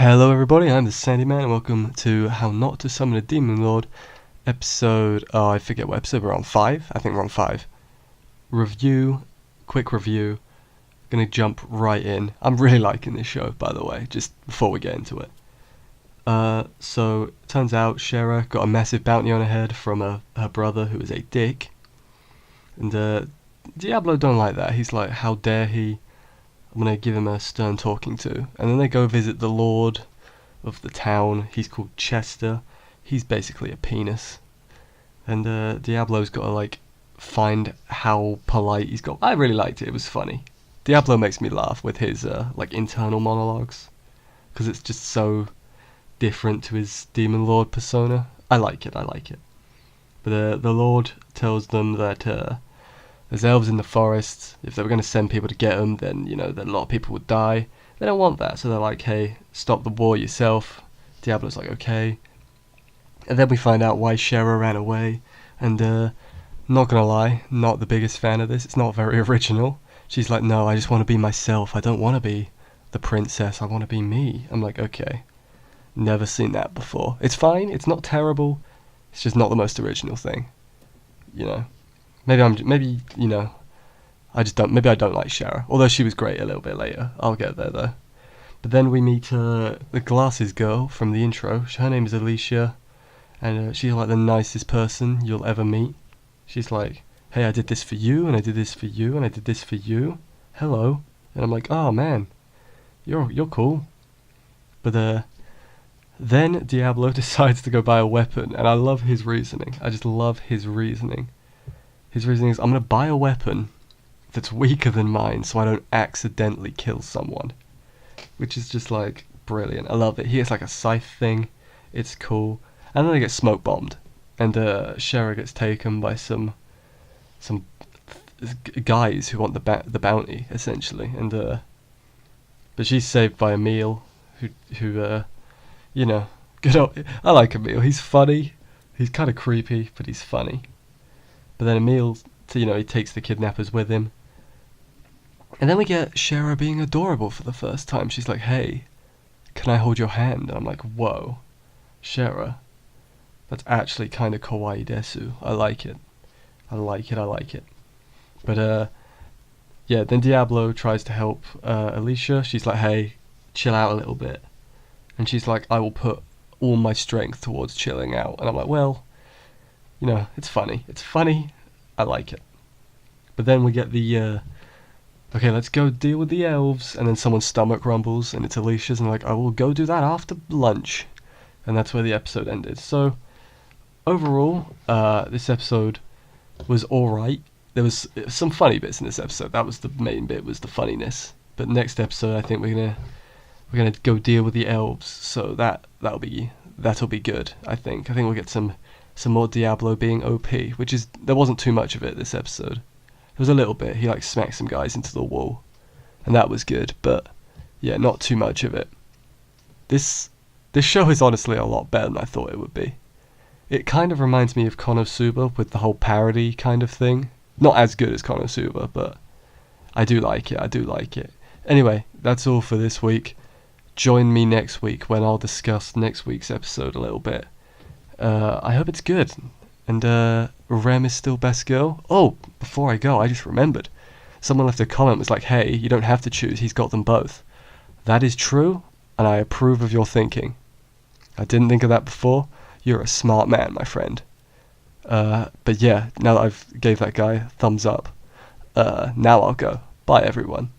Hello everybody, I'm the Sandy Man and welcome to How Not to Summon a Demon Lord episode, I forget what episode we're on, 5? I think we're on 5. Quick review, gonna jump right in. I'm really liking this show, by the way, just before we get into it. So, it turns out Shera got a massive bounty on her head from her brother who is a dick. And Diablo don't like that, he's like, how dare he? I'm going to give him a stern talking to. And then they go visit the lord of the town. He's called Chester. He's basically a penis. And Diablo's got to find how polite he's got. I really liked it. It was funny. Diablo makes me laugh with his internal monologues. Because it's just so different to his demon lord persona. I like it. But the lord tells them that there's elves in the forest. If they were going to send people to get them, then, that a lot of people would die. They don't want that, so they're like, hey, stop the war yourself. Diablo's like, okay. And then we find out why Shera ran away. And, not gonna lie, not the biggest fan of this. It's not very original. She's like, no, I just want to be myself. I don't want to be the princess. I want to be me. I'm like, okay. Never seen that before. It's fine. It's not terrible. It's just not the most original thing. Maybe I don't like Shera. Although she was great a little bit later. I'll get there though. But then we meet the glasses girl from the intro. Her name is Alicia. And she's like the nicest person you'll ever meet. She's like, hey, I did this for you, and I did this for you, and I did this for you. Hello. And I'm like, oh man, you're cool. But then Diablo decides to go buy a weapon. And I love his reasoning. I just love his reasoning. His reasoning is, I'm going to buy a weapon that's weaker than mine so I don't accidentally kill someone. Which is just brilliant. I love it. He has a scythe thing. It's cool. And then they get smoke bombed. And Shera gets taken by some guys who want the bounty, essentially. And but she's saved by Emil, who good old, I like Emil. He's funny. He's kind of creepy, but he's funny. But then Emil, he takes the kidnappers with him. And then we get Shera being adorable for the first time. She's like, hey, can I hold your hand? And I'm like, whoa, Shera, that's actually kind of kawaii desu. I like it. But, yeah, then Diablo tries to help Alicia. She's like, hey, chill out a little bit. And she's like, I will put all my strength towards chilling out. And I'm like, well, it's funny. I like it. But then we get the, okay, let's go deal with the elves. And then someone's stomach rumbles, and it's Alicia's, and I will go do that after lunch. And that's where the episode ended. So, overall, this episode was alright. There was some funny bits in this episode. That was the main bit, was the funniness. But next episode, I think we're gonna go deal with the elves. So that'll be good. I think we'll get some more Diablo being OP, there wasn't too much of it this episode. There was a little bit. He smacked some guys into the wall, and that was good. But yeah, not too much of it. This show is honestly a lot better than I thought it would be. It kind of reminds me of Konosuba with the whole parody kind of thing. Not as good as Konosuba, but I do like it. Anyway, that's all for this week. Join me next week when I'll discuss next week's episode a little bit. I hope it's good. And Rem is still best girl. Oh, before I go, I just remembered. Someone left a comment, was like, hey, you don't have to choose, he's got them both. That is true, and I approve of your thinking. I didn't think of that before. You're a smart man, my friend. But yeah, now that I've gave that guy a thumbs up, now I'll go. Bye, everyone.